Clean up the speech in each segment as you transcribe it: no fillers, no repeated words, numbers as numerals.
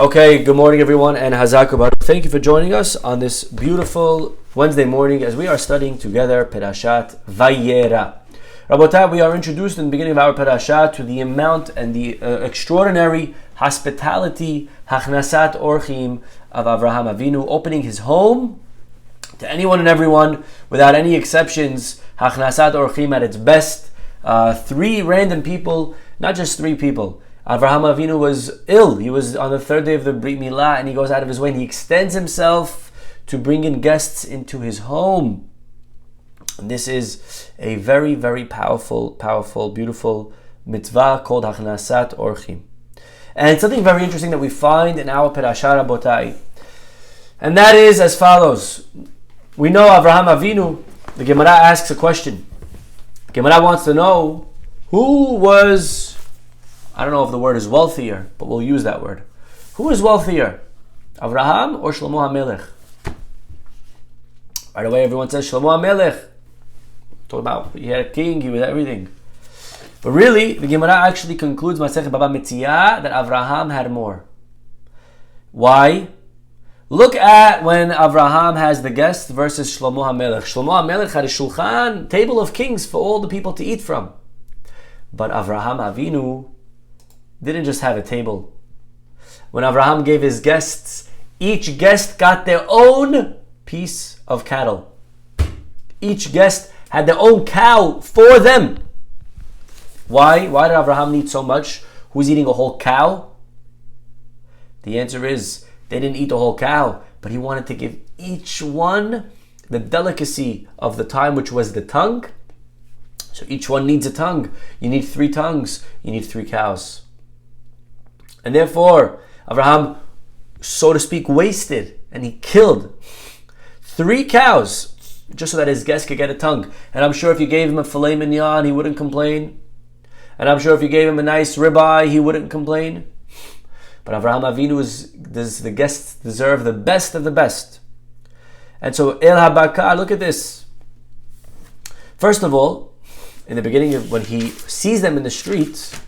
Okay, good morning everyone and Hazak Baruch. Thank you for joining us on this beautiful Wednesday morning as we are studying together Perashat Vayera. Rabotai, we are introduced in the beginning of our Perashat to the amount and the extraordinary hospitality, Hachnasat Orchim of Avraham Avinu, opening his home to anyone and everyone without any exceptions. Hachnasat Orchim at its best. Three random people, not just three people. Avraham Avinu was ill. He was on the third day of the Brit Milah, and he goes out of his way and he extends himself to bring in guests into his home. And this is a very, very powerful, beautiful mitzvah called Hachnasat Orchim. And something very interesting that we find in our Perashat Rabotai, and that is as follows. We know Avraham Avinu, the Gemara asks a question. The Gemara wants to know who was, I don't know if the word is wealthier, but we'll use that word. Who is wealthier, Avraham or Shlomo HaMelech? Right away, everyone says Shlomo HaMelech. Talk about he had a king, he was everything. But really, the Gemara actually concludes Masechet Baba Metzia that Avraham had more. Why? Look at when Avraham has the guest versus Shlomo HaMelech. Shlomo HaMelech had a shulchan, table of kings for all the people to eat from. But Avraham Avinu didn't just have a table. When Avraham gave his guests, each guest got their own piece of cattle. Each guest had their own cow for them. Why? Why did Avraham need so much? Who's eating a whole cow? The answer is, they didn't eat the whole cow, but he wanted to give each one the delicacy of the time, which was the tongue. So each one needs a tongue. You need 3 tongues. You need 3 cows. And therefore, Avraham, so to speak, wasted and he killed 3 cows just so that his guest could get a tongue. And I'm sure if you gave him a filet mignon, he wouldn't complain. And I'm sure if you gave him a nice ribeye, he wouldn't complain. But Avraham Avinu the guests deserve the best of the best. And so El Habakar, look at this. First of all, in the beginning, when he sees them in the streets,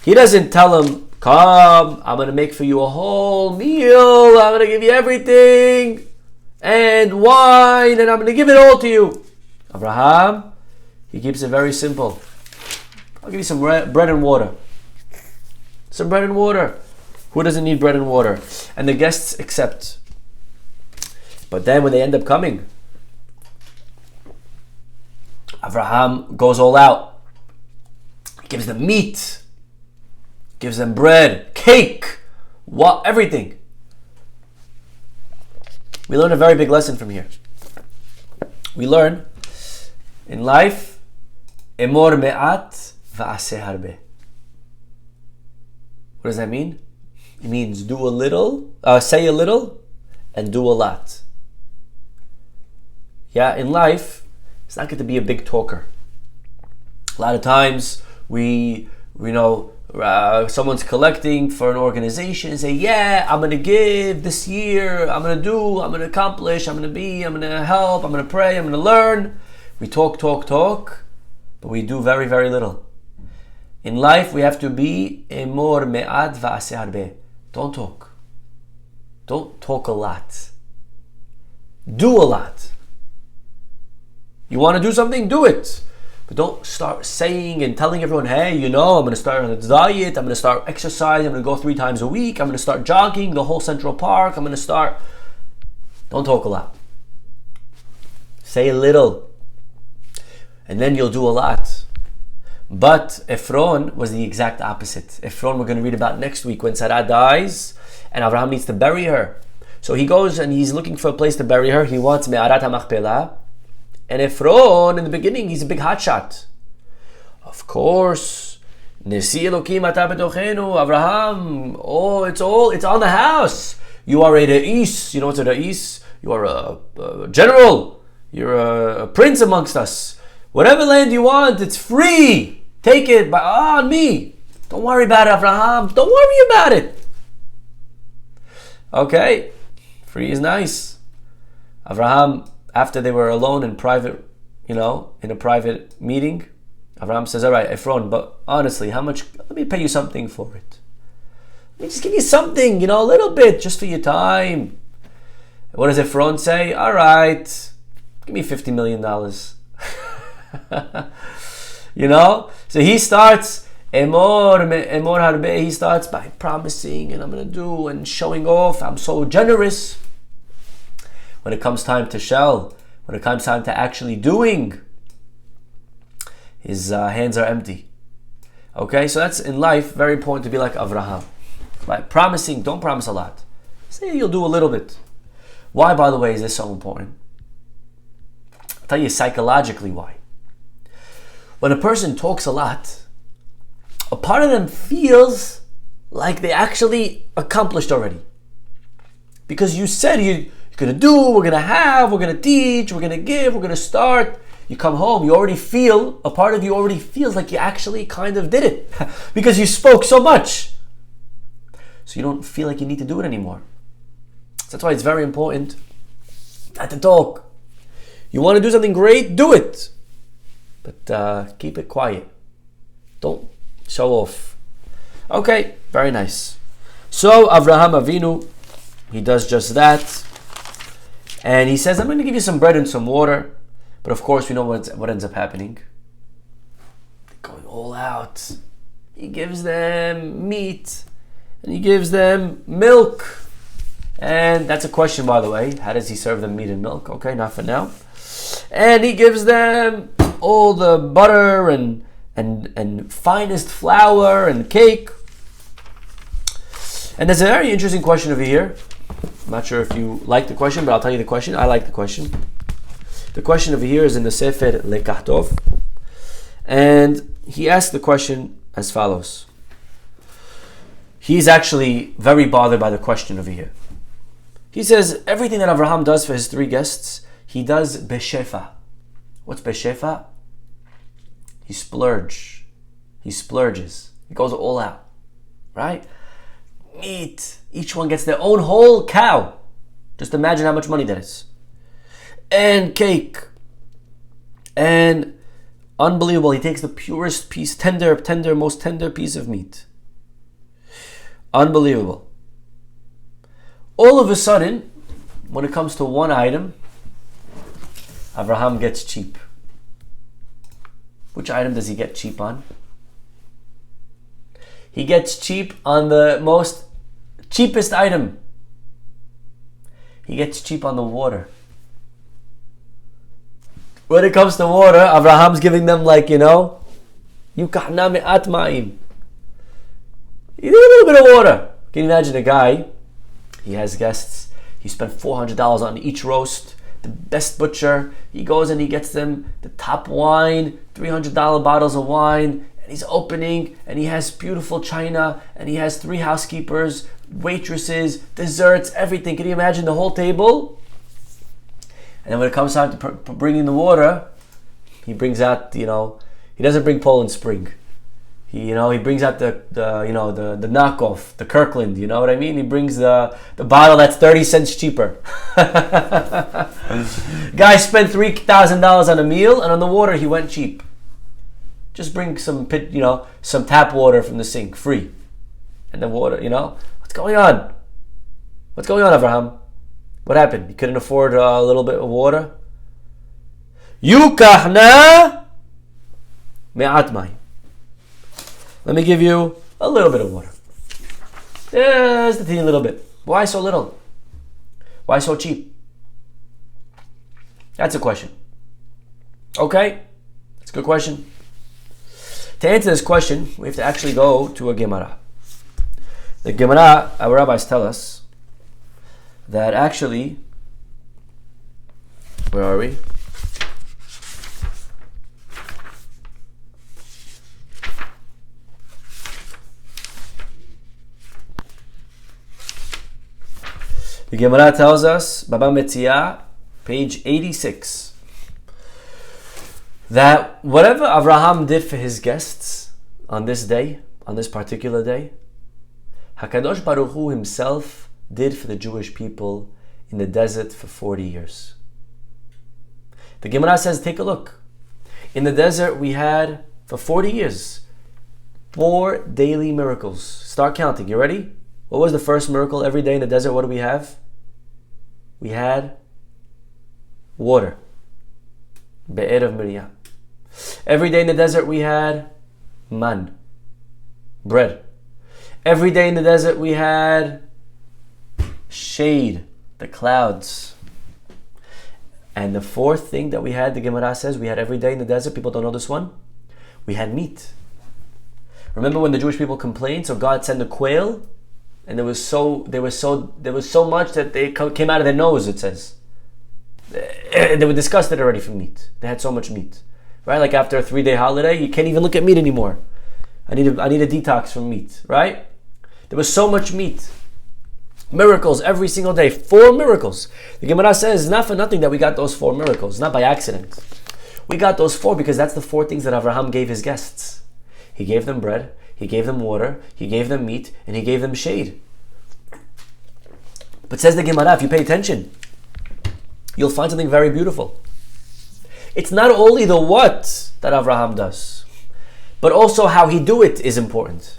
he doesn't tell them, come, I'm going to make for you a whole meal, I'm going to give you everything, and wine, and I'm going to give it all to you. Avraham, he keeps it very simple. I'll give you some bread and water. Some bread and water. Who doesn't need bread and water? And the guests accept. But then when they end up coming, Avraham goes all out. He gives them meat, gives them bread, cake, everything. We learn a very big lesson from here. We learn in life, emor me'at va'aseh harbe. What does that mean? It means do a little, say a little, and do a lot. Yeah, in life, it's not going to be a big talker. A lot of times someone's collecting for an organization and say, yeah, I'm going to give this year, I'm going to accomplish, I'm going to help, I'm going to pray, I'm going to learn. We talk, but we do very, very little. In life, we have to be emor me'at va'aseh harbe. Don't talk. Don't talk a lot. Do a lot. You want to do something? Do it. But don't start saying and telling everyone, hey, I'm going to start on a diet, I'm going to start exercising, I'm going to go 3 times a week, I'm going to start jogging the whole Central Park, I'm going to start... Don't talk a lot. Say a little. And then you'll do a lot. But Ephron was the exact opposite. Ephron we're going to read about next week when Sarah dies and Avraham needs to bury her. So he goes and he's looking for a place to bury her. He wants Me'arat HaMachpelah. And Ephron, in the beginning, he's a big hotshot. Of course, Nesi Elokim Ata Betochenu, Avraham, it's on the house. You are a Re'is. You know what's a Re'is? You are a general. You're a prince amongst us. Whatever land you want, it's free. Take it on me. Don't worry about it, Avraham. Don't worry about it. Okay, free is nice. Avraham, after they were alone in private, in a private meeting, Avraham says, all right, Ephron, but honestly, how much? Let me pay you something for it. me just give you something, a little bit, just for your time. What does Ephron say? All right, give me $50 million. So he starts, Emor Harbe, he starts by promising, and I'm going to do, and showing off, I'm so generous. When it comes time to shell, when it comes time to actually doing, his hands are empty. Okay, so that's in life very important to be like Avraham. By promising, don't promise a lot. Say you'll do a little bit. Why, by the way, is this so important? I'll tell you psychologically why. When a person talks a lot, a part of them feels like they actually accomplished already. Because you said you're going to do, we're going to have, we're going to teach, we're going to give, we're going to start. You come home, you already feel, a part of you already feels like you actually kind of did it. Because you spoke so much. So you don't feel like you need to do it anymore. So that's why it's very important not to talk. You want to do something great, do it. But keep it quiet. Don't show off. Okay, very nice. So Avraham Avinu, he does just that. And he says, I'm going to give you some bread and some water. But of course, we know what ends up happening. They're going all out. He gives them meat. And he gives them milk. And that's a question, by the way. How does he serve them meat and milk? Okay, not for now. And he gives them all the butter and finest flour and cake. And there's a very interesting question over here. I'm not sure if you like the question, but I'll tell you the question. I like the question. The question over here is in the Sefer Lekahtov. And he asked the question as follows. He's actually very bothered by the question over here. He says, everything that Avraham does for his three guests, he does beshefa. What's beshefa? He splurges. He goes all out. Right? Meat. Each one gets their own whole cow. Just imagine how much money that is. And cake. And unbelievable. He takes the purest piece, most tender piece of meat. Unbelievable. All of a sudden, when it comes to one item, Avraham gets cheap. Which item does he get cheap on? He gets cheap on the most cheapest item. He gets cheap on the water. When it comes to water, Avraham's giving them yukahna me'at ma'im. You need a little bit of water. Can you imagine a guy, he has guests, he spent $400 on each roast, the best butcher, he goes and he gets them the top wine, $300 bottles of wine, and he's opening, and he has beautiful china, and he has 3 housekeepers, waitresses, desserts, everything. Can you imagine the whole table? And then when it comes time to bringing the water, he brings out, he doesn't bring Poland Spring. He brings out the knockoff, the Kirkland, you know what I mean? He brings the bottle that's 30 cents cheaper. Guy spent $3,000 on a meal, and on the water he went cheap. Just bring some tap water from the sink, free. And the water, what's going on? What's going on, Avraham? What happened? You couldn't afford a little bit of water? Yukahna me'at mayim. Let me give you a little bit of water. Just a teeny little bit. Why so little? Why so cheap? That's a question. Okay, that's a good question. To answer this question, we have to actually go to a Gemara. The Gemara, our rabbis tell us that actually, where are we? The Gemara tells us, Baba Metzia, page 86, that whatever Avraham did for his guests on this day, on this particular day, HaKadosh Baruch Hu himself did for the Jewish people in the desert for 40 years. The Gemara says, take a look. In the desert we had, for 40 years, 4 daily miracles. Start counting. You ready? What was the first miracle? Every day in the desert, what do we have? We had water. Be'er of Miriam. Every day in the desert we had man, bread. Every day in the desert we had shade, the clouds. And the fourth thing that we had, the Gemara says, we had every day in the desert, people don't know this one, we had meat. Remember when the Jewish people complained, so God sent a quail, and there was so much that they came out of their nose, it says. They were disgusted already from meat. They had so much meat. Right? Like after a 3-day holiday, you can't even look at meat anymore. I need a detox from meat, right? There was so much meat. Miracles every single day. 4 miracles. The Gemara says, not for nothing that we got those 4 miracles, not by accident. We got those 4 because that's the 4 things that Abraham gave his guests. He gave them bread, he gave them water, he gave them meat, and he gave them shade. But says the Gemara, if you pay attention, you'll find something very beautiful. It's not only the what that Abraham does, but also how he do it is important.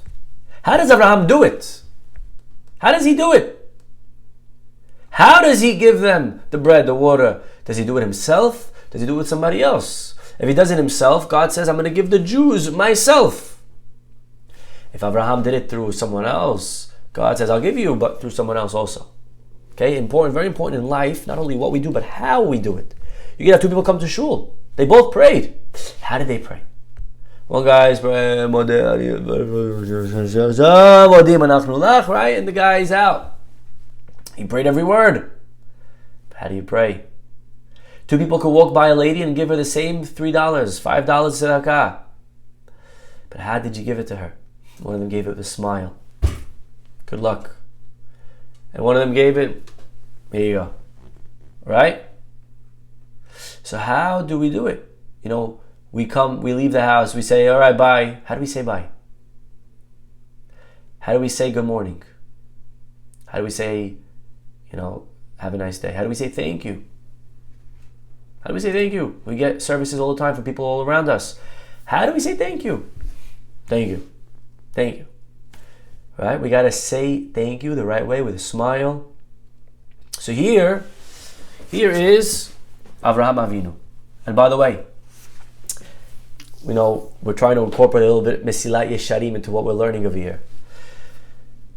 How does Abraham do it? How does he do it? How does he give them the bread, the water? Does he do it himself? Does he do it with somebody else? If he does it himself, God says, I'm going to give the Jews myself. If Abraham did it through someone else, God says, I'll give you, but through someone else also. Okay, important, very important in life, not only what we do, but how we do it. You can have 2 people come to shul. They both prayed. How did they pray? One guy's praying, right? And the guy's out. He prayed every word. How do you pray? 2 people could walk by a lady and give her the same $3, $5 tzedakah. But how did you give it to her? One of them gave it with a smile. Good luck. And one of them gave it, here you go. Right? So how do we do it? You know, we leave the house, we say, all right, bye. How do we say bye? How do we say good morning? How do we say, have a nice day? How do we say thank you? How do we say thank you? We get services all the time from people all around us. How do we say thank you? Thank you. Thank you. Right? We got to say thank you the right way with a smile. So here is Avraham Avinu. And by the way, we're trying to incorporate a little bit Mesilat Yesharim into what we're learning over here.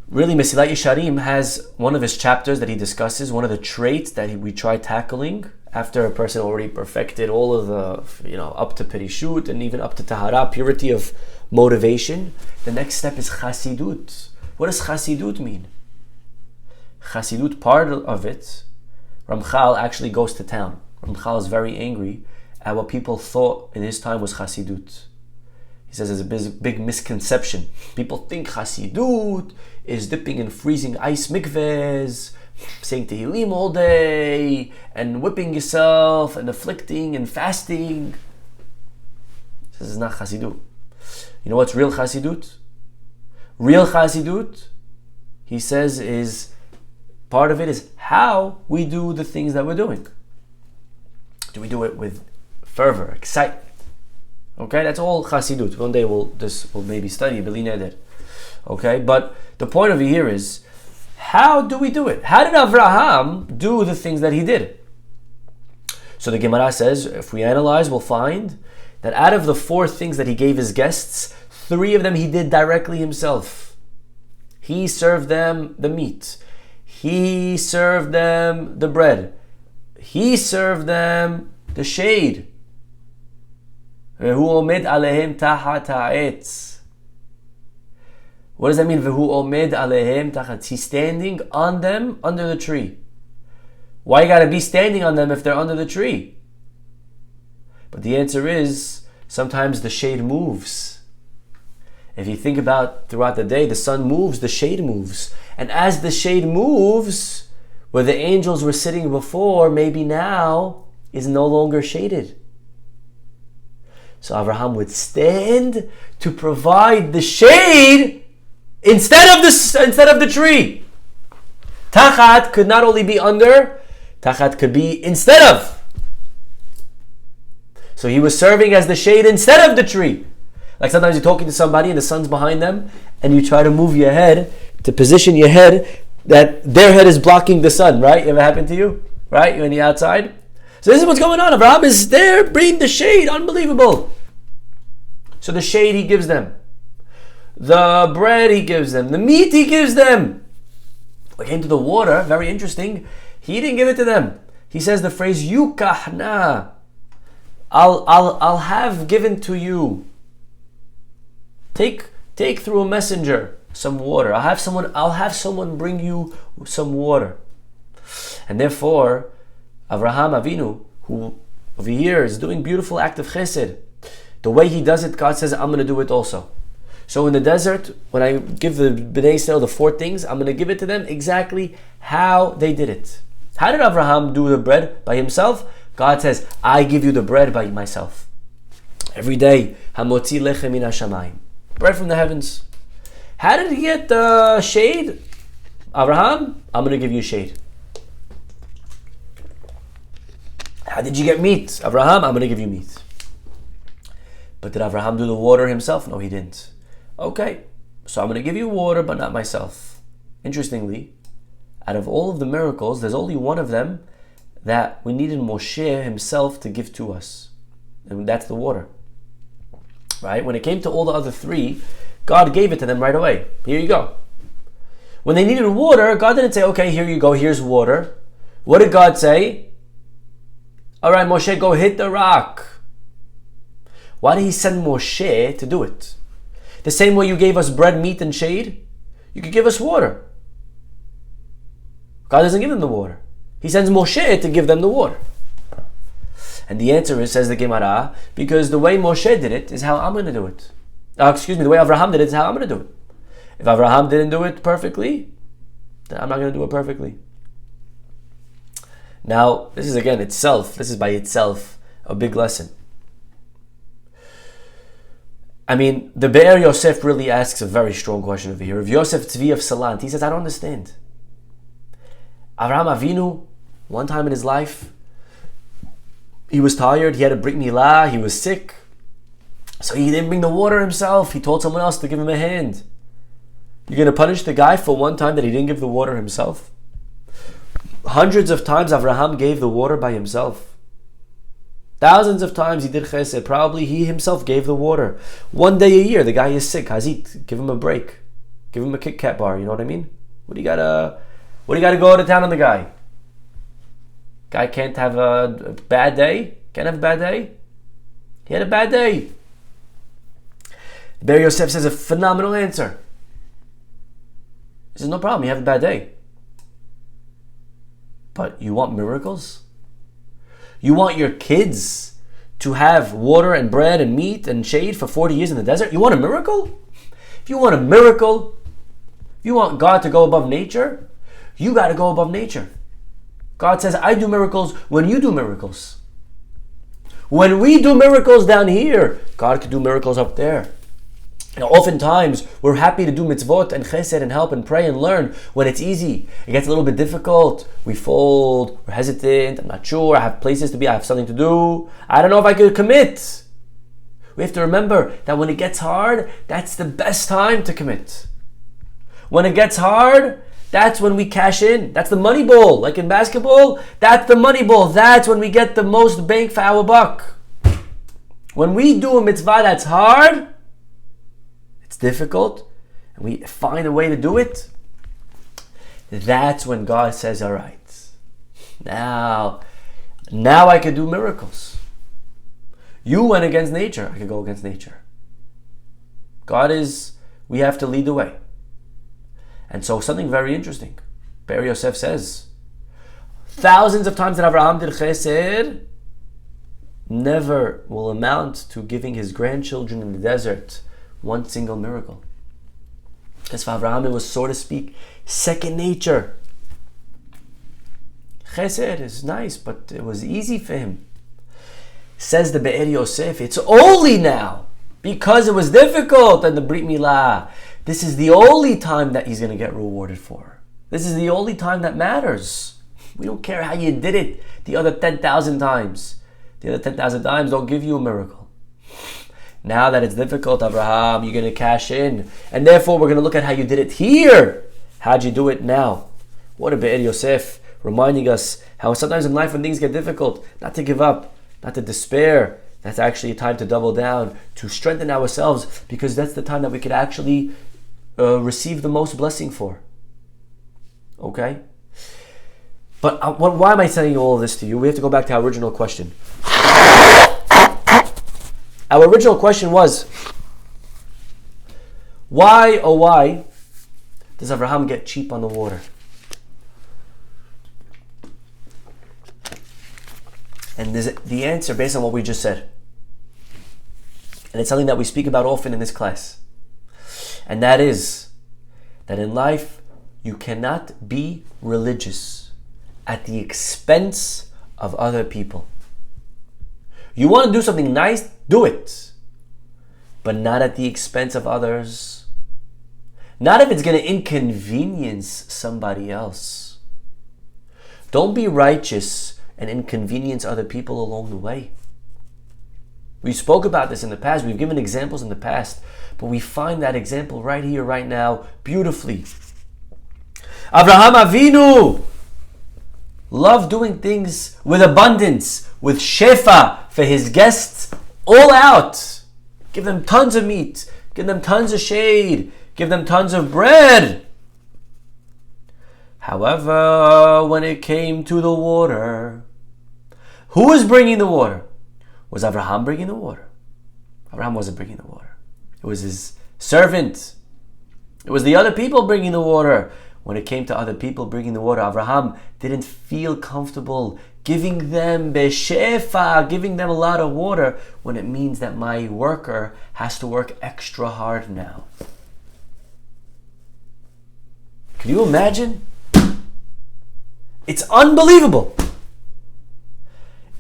Really, Mesilat Yesharim has one of his chapters that he discusses, one of the traits that we try tackling after a person already perfected all of the, up to Perishut and even up to Tahara, purity of motivation. The next step is Chasidut. What does Chasidut mean? Chasidut, part of it, Ramchal actually goes to town. Ramchal is very angry at what people thought in his time was Chasidut. He says there's a big misconception. People think Chasidut is dipping in freezing ice mikvehs, saying Tehillim all day, and whipping yourself, and afflicting, and fasting. He says it's not Chasidut. You know what's real Chasidut? Real Chasidut, he says, is part of it is how we do the things that we're doing. Do we do it with fervor, excitement? Okay, that's all Chasidut. One day we'll maybe study Beli Neder. Okay, but the point over here is, how do we do it? How did Avraham do the things that he did? So the Gemara says, if we analyze, we'll find that out of the 4 things that he gave his guests, 3 of them he did directly himself. He served them the meat. He served them the bread. He served them the shade. Vehu omed alehem tachat ha'etz. What does that mean? Vehu omed alehem tachat. He's standing on them under the tree. Why you gotta be standing on them if they're under the tree? But the answer is, sometimes the shade moves. If you think about throughout the day, the sun moves, the shade moves. And as the shade moves, where the angels were sitting before, maybe now is no longer shaded. So Abraham would stand to provide the shade instead of the tree. Tachat could not only be under, tachat could be instead of. So he was serving as the shade instead of the tree. Like sometimes you're talking to somebody and the sun's behind them, and you try to move your head to position your head that their head is blocking the sun, right? Ever happened to you? Right? You're on the outside. So this is what's going on. Abraham is there, bringing the shade. Unbelievable. So the shade he gives them. The bread he gives them. The meat he gives them. When it came to the water, very interesting, he didn't give it to them. He says the phrase, Yukahna. I'll have given to you. Take through a messenger some water. I'll have someone bring you some water. And therefore, Avraham Avinu, who over here is doing beautiful act of chesed, the way he does it, God says, I'm going to do it also. So in the desert, when I give the Bnei Israel the 4 things, I'm going to give it to them exactly how they did it. How did Avraham do the bread by himself? God says, I give you the bread by myself. Every day, Hamotzi lechem min hashamayim. Bread from the heavens. How did he get the shade? Avraham, I'm going to give you shade. How did you get meat? Avraham, I'm going to give you meat. But did Avraham do the water himself? No, he didn't. Okay, so I'm going to give you water, but not myself. Interestingly, out of all of the miracles, there's only one of them that we needed Moshe himself to give to us. And that's the water. Right? When it came to all the other 3, God gave it to them right away. Here you go. When they needed water, God didn't say, okay, here you go, here's water. What did God say? All right, Moshe, go hit the rock. Why did he send Moshe to do it? The same way you gave us bread, meat, and shade, you could give us water. God doesn't give them the water. He sends Moshe to give them the water. And the answer is, says the Gemara, because the way Moshe did it is how I'm going to do it. The way Avraham did it is how I'm going to do it. If Avraham didn't do it perfectly, then I'm not going to do it perfectly. Now, this is by itself a big lesson. I mean, the Be'er Yosef really asks a very strong question over here. If Yosef Tzvi of Salant, he says, I don't understand. Avraham Avinu, one time in his life, he was tired, he had a brit milah, he was sick. So he didn't bring the water himself, he told someone else to give him a hand. You're going to punish the guy for one time that he didn't give the water himself? Hundreds of times Avraham gave the water by himself. Thousands of times he did chesed. Probably he himself gave the water. One day a year, the guy is sick. Hazit, give him a break. Give him a Kit Kat bar. You know what I mean? What do you gotta go to town on the guy? Guy can't have a bad day. Can't have a bad day. He had a bad day. Ber Yosef says a phenomenal answer. He says, no problem. You have a bad day. But you want miracles? You want your kids to have water and bread and meat and shade for 40 years in the desert? You want a miracle? If you want a miracle, if you want God to go above nature, you got to go above nature. God says, I do miracles when you do miracles. When we do miracles down here, God could do miracles up there. Now, oftentimes, we're happy to do mitzvot and chesed and help and pray and learn when it's easy. It gets a little bit difficult. We fold, we're hesitant, I'm not sure, I have places to be, I have something to do. I don't know if I could commit. We have to remember that when it gets hard, that's the best time to commit. When it gets hard, that's when we cash in. That's the money ball. Like in basketball, that's the money ball. That's when we get the most bang for our buck. When we do a mitzvah that's hard, it's difficult, and we find a way to do it, that's when God says, all right, now I can do miracles. You went against nature, I can go against nature. We have to lead the way. And so something very interesting, Ber Yosef says, thousands of times that Avraham did chesed never will amount to giving his grandchildren in the desert one single miracle. Because for Avraham it was, so to speak, second nature. Chesed is nice, but it was easy for him. Says the Be'er Yosef, it's only now, because it was difficult and the Brit Milah, this is the only time that he's going to get rewarded for. This is the only time that matters. We don't care how you did it the other 10,000 times. The other 10,000 times don't give you a miracle. Now that it's difficult, Abraham, you're going to cash in. And therefore, we're going to look at how you did it here. How'd you do it now? What a Be'er Yosef, reminding us how sometimes in life when things get difficult, not to give up, not to despair. That's actually a time to double down, to strengthen ourselves, because that's the time that we could actually receive the most blessing for. Okay? But why am I telling all of this to you? We have to go back to our original question. Our original question was, why, oh why, does Abraham get cheap on the water? And the answer based on what we just said. And it's something that we speak about often in this class. And that is that in life, you cannot be religious at the expense of other people. You want to do something nice, do it. But not at the expense of others. Not if it's going to inconvenience somebody else. Don't be righteous and inconvenience other people along the way. We spoke about this in the past. We've given examples in the past. But we find that example right here, right now, beautifully. Avraham Avinu loved doing things with abundance, with shefa for his guests, all out. Give them tons of meat. Give them tons of shade. Give them tons of bread. However, when it came to the water, who was bringing the water? Was Abraham bringing the water? Abraham wasn't bringing the water. It was his servant. It was the other people bringing the water. When it came to other people bringing the water, Abraham didn't feel comfortable giving them beshefa, giving them a lot of water, when it means that my worker has to work extra hard now. Can you imagine? It's unbelievable.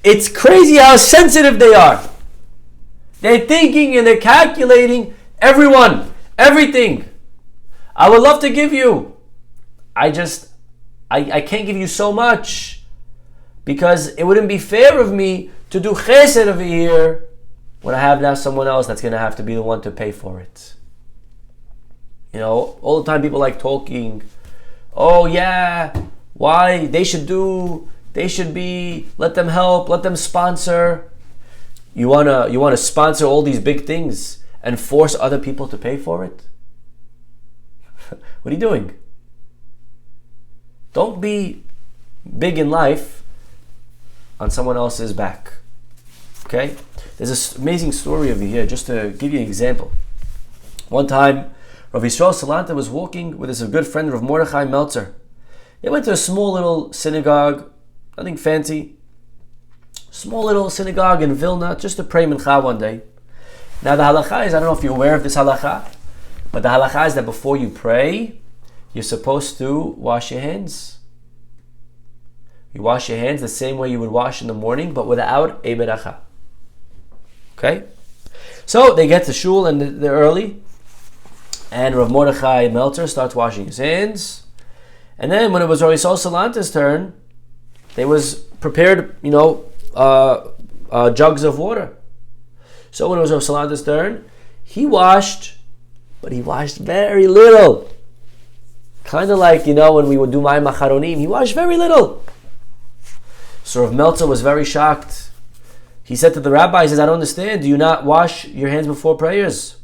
It's crazy how sensitive they are. They're thinking and they're calculating everyone, everything. I would love to give you. I can't give you so much because it wouldn't be fair of me to do chesed over here when I have now someone else that's going to have to be the one to pay for it. You know, all the time people like talking, oh yeah, why they should be, let them help, let them sponsor. You wanna sponsor all these big things and force other people to pay for it? What are you doing? Don't be big in life on someone else's back. Okay? There's this amazing story over here, just to give you an example. One time, Rav Yisrael Salanta was walking with his good friend Rav Mordechai Meltzer. They went to a small little synagogue, nothing fancy. Small little synagogue in Vilna, just to pray mincha one day. Now the halacha is, I don't know if you're aware of this halacha, but the halacha is that before you pray, you're supposed to wash your hands. You wash your hands the same way you would wash in the morning, but without a beracha. Okay? So they get to shul and they're early, and Rav Mordechai Meltzer starts washing his hands. And then when it was Rav Yisrael Salanta's turn, they was prepared, jugs of water. So when it was Rav Salanta's turn, he washed, but he washed very little. Kind of like, when we would do my macharonim, he washed very little. So Rav Meltzer was very shocked. He said to the rabbi, he says, I don't understand. Do you not wash your hands before prayers?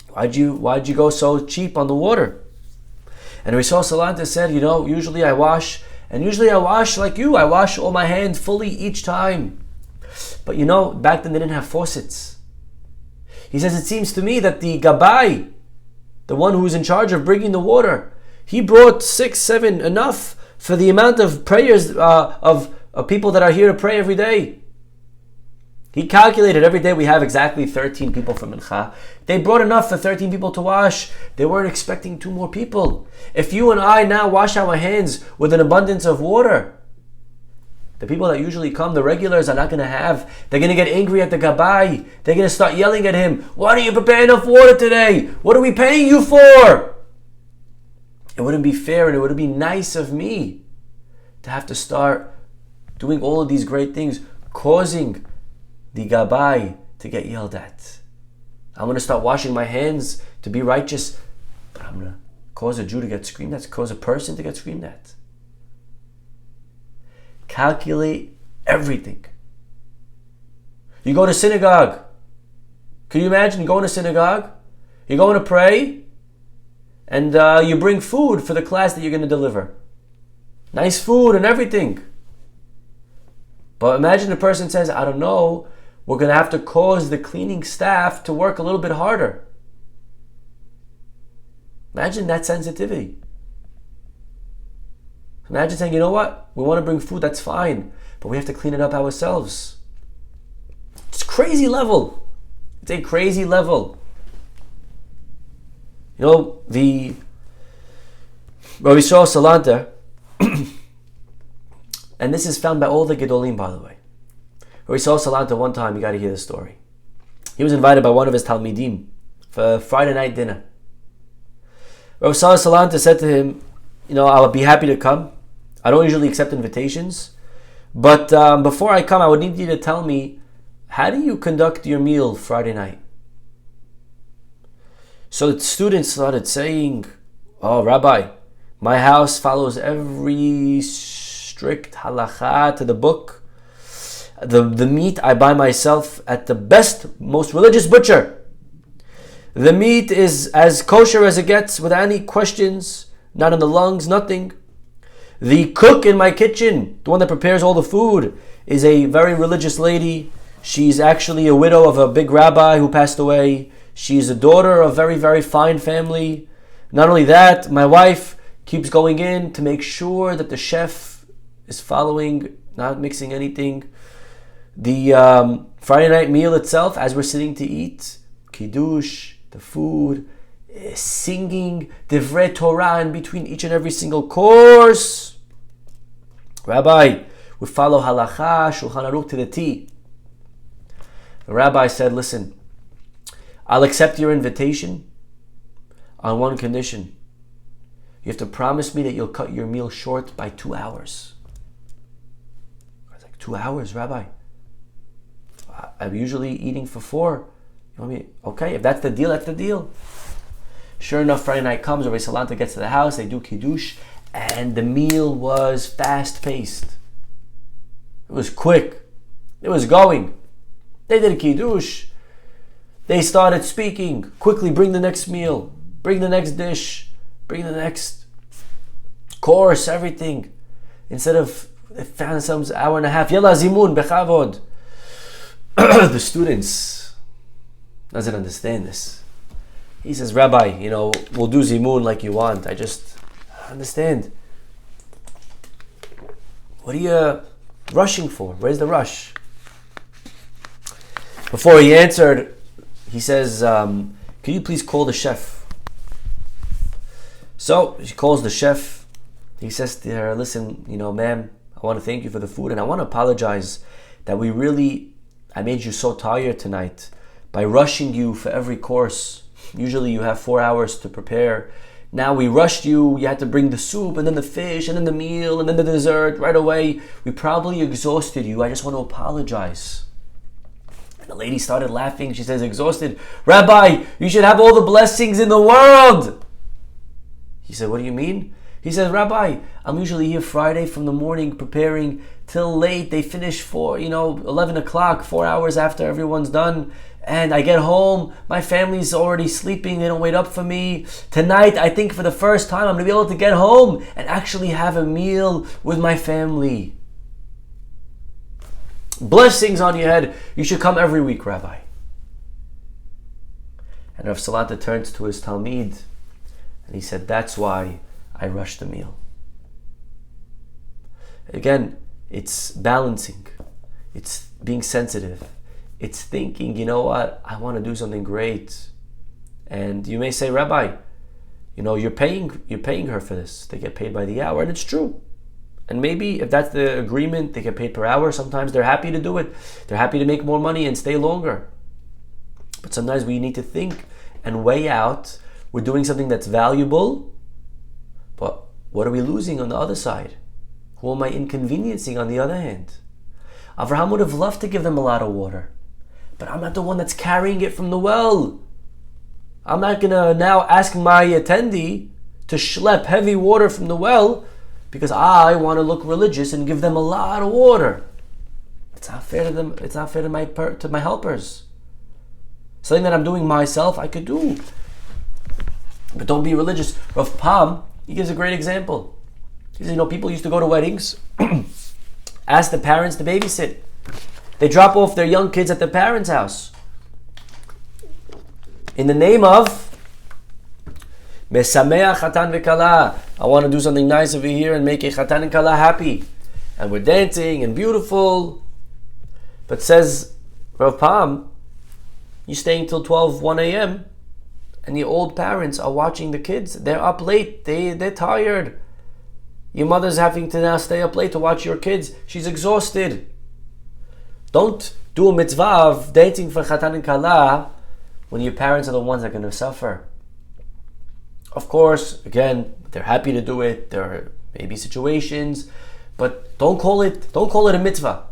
Why'd you go so cheap on the water? And Rav Salanta said, usually I wash like you. I wash all my hands fully each time. But back then they didn't have faucets. He says, it seems to me that the Gabai, the one who was in charge of bringing the water, he brought 6, 7, enough for the amount of prayers of people that are here to pray every day. He calculated every day we have exactly 13 people for mincha. They brought enough for 13 people to wash. They weren't expecting 2 more people. If you and I now wash our hands with an abundance of water, the people that usually come, the regulars, are not going to have. They're going to get angry at the Gabai. They're going to start yelling at him. Why don't you prepare enough water today? What are we paying you for? It wouldn't be fair and it wouldn't be nice of me to have to start doing all of these great things, causing the Gabai to get yelled at. I'm going to start washing my hands to be righteous, but I'm going to cause a Jew to get screamed at, cause a person to get screamed at. Calculate everything. You go to synagogue. Can you imagine going to synagogue? You're going to pray, and you bring food for the class that you're going to deliver. Nice food and everything. But imagine the person says, I don't know, we're going to have to cause the cleaning staff to work a little bit harder. Imagine that sensitivity. Imagine saying, you know what? We want to bring food, that's fine, but we have to clean it up ourselves. It's crazy level. It's a crazy level. You know, the Rabbi Salanta, and this is found by all the Gedolim, by the way. Rabbi Salanta, one time, you got to hear the story. He was invited by one of his Talmidim for Friday night dinner. Rabbi Salanta said to him, you know, I would be happy to come. I don't usually accept invitations, but before I come, I would need you to tell me, how do you conduct your meal Friday night? So the students started saying, oh, Rabbi, my house follows every strict halacha to the book. The meat I buy myself at the best, most religious butcher. The meat is as kosher as it gets without any questions, not in the lungs, nothing. The cook in my kitchen, the one that prepares all the food, is a very religious lady. She's actually a widow of a big rabbi who passed away. She's a daughter of a very, very fine family. Not only that, my wife keeps going in to make sure that the chef is following, not mixing anything. The Friday night meal itself, as we're sitting to eat, kiddush, the food, singing divrei Torah in between each and every single course. Rabbi, we follow halacha, Shulchan Aruch to the T. The rabbi said, listen, I'll accept your invitation on one condition. You have to promise me that you'll cut your meal short by 2 hours. I was like, 2 hours, Rabbi? I'm usually eating for 4. You know what I mean? Okay, if that's the deal, that's the deal. Sure enough, Friday night comes, Rabbi Salanta gets to the house, they do kiddush, and the meal was fast-paced. It was quick. It was going. They did a kiddush. They started speaking. Quickly, bring the next meal. Bring the next dish. Bring the next course, everything. Instead of, they found themselves an hour and a half. Yalla zimun, bechavod. The students doesn't understand this. He says, Rabbi, you know, we'll do zimun like you want. I just understand. What are you rushing for? Where's the rush? Before he answered, he says, can you please call the chef? So she calls the chef. He says to her, listen, you know, ma'am, I want to thank you for the food, and I want to apologize that I made you so tired tonight by rushing you for every course. Usually you have 4 hours to prepare. Now we rushed you. You had to bring the soup and then the fish and then the meal and then the dessert right away. We probably exhausted you. I just want to apologize. And the lady started laughing. She says, exhausted? Rabbi, you should have all the blessings in the world. He said, what do you mean? He says, Rabbi, I'm usually here Friday from the morning preparing till late. They finish 11 o'clock, 4 hours after everyone's done. And I get home, my family's already sleeping, they don't wait up for me. Tonight, I think for the first time, I'm going to be able to get home and actually have a meal with my family. Blessings on your head. You should come every week, Rabbi. And Rav Salanta turns to his Talmid and he said, that's why I rushed the meal. Again, it's balancing. It's being sensitive. It's thinking, you know what, I want to do something great. And you may say, Rabbi, you know, you're paying her for this. They get paid by the hour, and it's true. And maybe if that's the agreement, they get paid per hour. Sometimes they're happy to do it. They're happy to make more money and stay longer. But sometimes we need to think and weigh out, we're doing something that's valuable, but what are we losing on the other side? Who am I inconveniencing on the other hand? Avraham would have loved to give them a lot of water, but I'm not the one that's carrying it from the well. I'm not going to now ask my attendee to schlep heavy water from the well because I want to look religious and give them a lot of water. It's not fair to them. It's not fair to my helpers. Something that I'm doing myself, I could do. But don't be religious. Rav Pam, he gives a great example. He says, people used to go to weddings, ask the parents to babysit. They drop off their young kids at the parents' house. In the name of Mesameach Chatan v'Kala, I want to do something nice over here and make a Chatan and Kala happy. And we're dancing and beautiful. But says Rav Pam, you're staying till 12, 1 a.m. and the old parents are watching the kids. They're up late. They're tired. Your mother's having to now stay up late to watch your kids. She's exhausted. Don't do a mitzvah of dancing for Chatan and Kala when your parents are the ones that are going to suffer. Of course, again, they're happy to do it. There are maybe situations, but don't call it a mitzvah.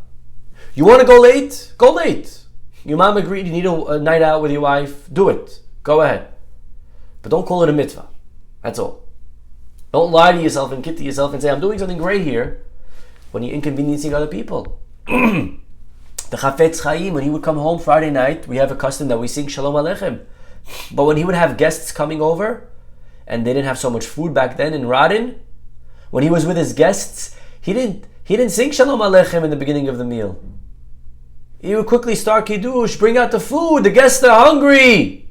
You want to go late? Go late. Your mom agreed you need a night out with your wife. Do it. Go ahead. But don't call it a mitzvah. That's all. Don't lie to yourself and kid to yourself and say, I'm doing something great here, when you're inconveniencing other people. The Chafetz Chaim, when he would come home Friday night, we have a custom that we sing Shalom Aleichem. But when he would have guests coming over, and they didn't have so much food back then in Radin, when he was with his guests, he didn't sing Shalom Aleichem in the beginning of the meal. He would quickly start Kiddush, bring out the food, the guests are hungry.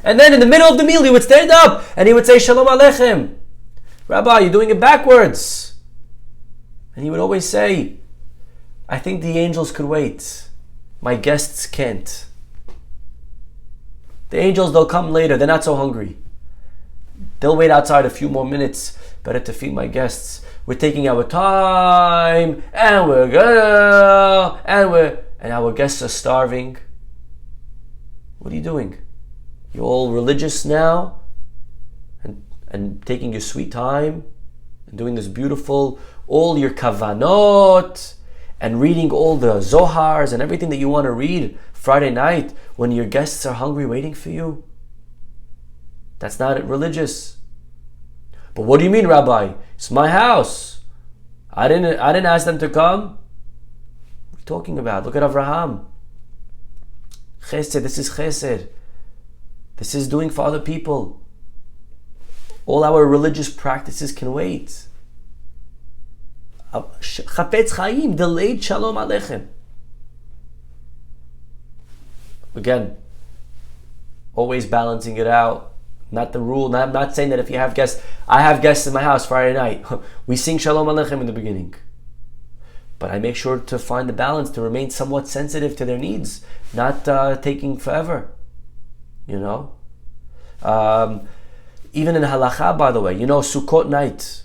And then in the middle of the meal, he would stand up and he would say Shalom Aleichem. Rabbi, you're doing it backwards. And he would always say, I think the angels could wait. My guests can't. The angels, they'll come later. They're not so hungry. They'll wait outside a few more minutes. Better to feed my guests. We're taking our time, and we're gonna, and our guests are starving. What are you doing? You're all religious now, and taking your sweet time, and doing this beautiful, all your kavanot, and reading all the Zohars and everything that you want to read Friday night when your guests are hungry waiting for you. That's not religious. But what do you mean, Rabbi? It's my house. I didn't ask them to come. What are you talking about? Look at Avraham. Chesed, this is chesed. This is doing for other people. All our religious practices can wait. Chafetz Chaim delayed Shalom Aleichem. Again, always balancing it out. Not the rule. I'm not saying that if you have guests, I have guests in my house Friday night. We sing Shalom Aleichem in the beginning. But I make sure to find the balance, to remain somewhat sensitive to their needs, not taking forever. Even in halacha, by the way, Sukkot night,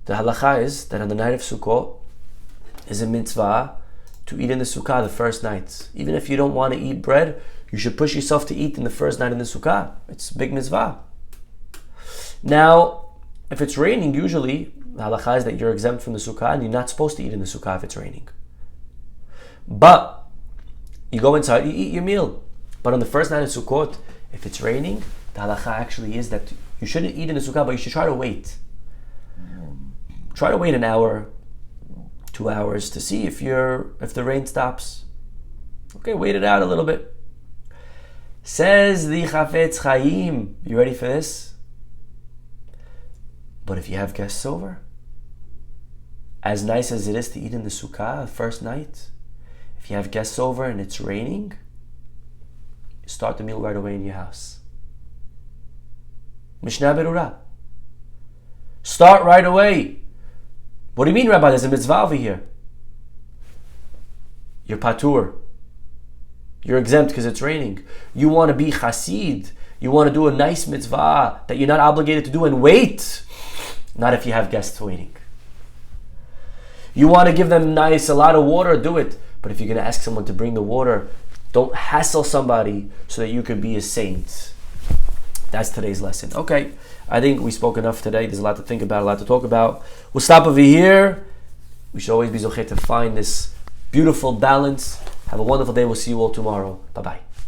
the halacha is that on the night of Sukkot is a mitzvah to eat in the sukkah the first night. Even if you don't want to eat bread, you should push yourself to eat in the first night in the sukkah. It's a big mitzvah. Now, if it's raining, usually the halacha is that you're exempt from the sukkah and you're not supposed to eat in the sukkah if it's raining. But you go inside, you eat your meal. But on the first night of Sukkot, if it's raining, the halacha actually is that you shouldn't eat in the sukkah, but you should try to wait. Try to wait an hour, 2 hours to see if the rain stops. Okay, wait it out a little bit. Says the Chafetz Chaim. You ready for this? But if you have guests over, as nice as it is to eat in the sukkah the first night, if you have guests over and it's raining, start the meal right away in your house. Mishnah Berurah. Start right away. What do you mean, Rabbi? There's a mitzvah over here. You're patur. You're exempt because it's raining. You want to be chasid. You want to do a nice mitzvah that you're not obligated to do and wait. Not if you have guests waiting. You want to give them a lot of water, do it. But if you're going to ask someone to bring the water, don't hassle somebody so that you could be a saint. That's today's lesson. Okay, I think we spoke enough today. There's a lot to think about, a lot to talk about. We'll stop over here. We should always be zocheh to find this beautiful balance. Have a wonderful day. We'll see you all tomorrow. Bye-bye.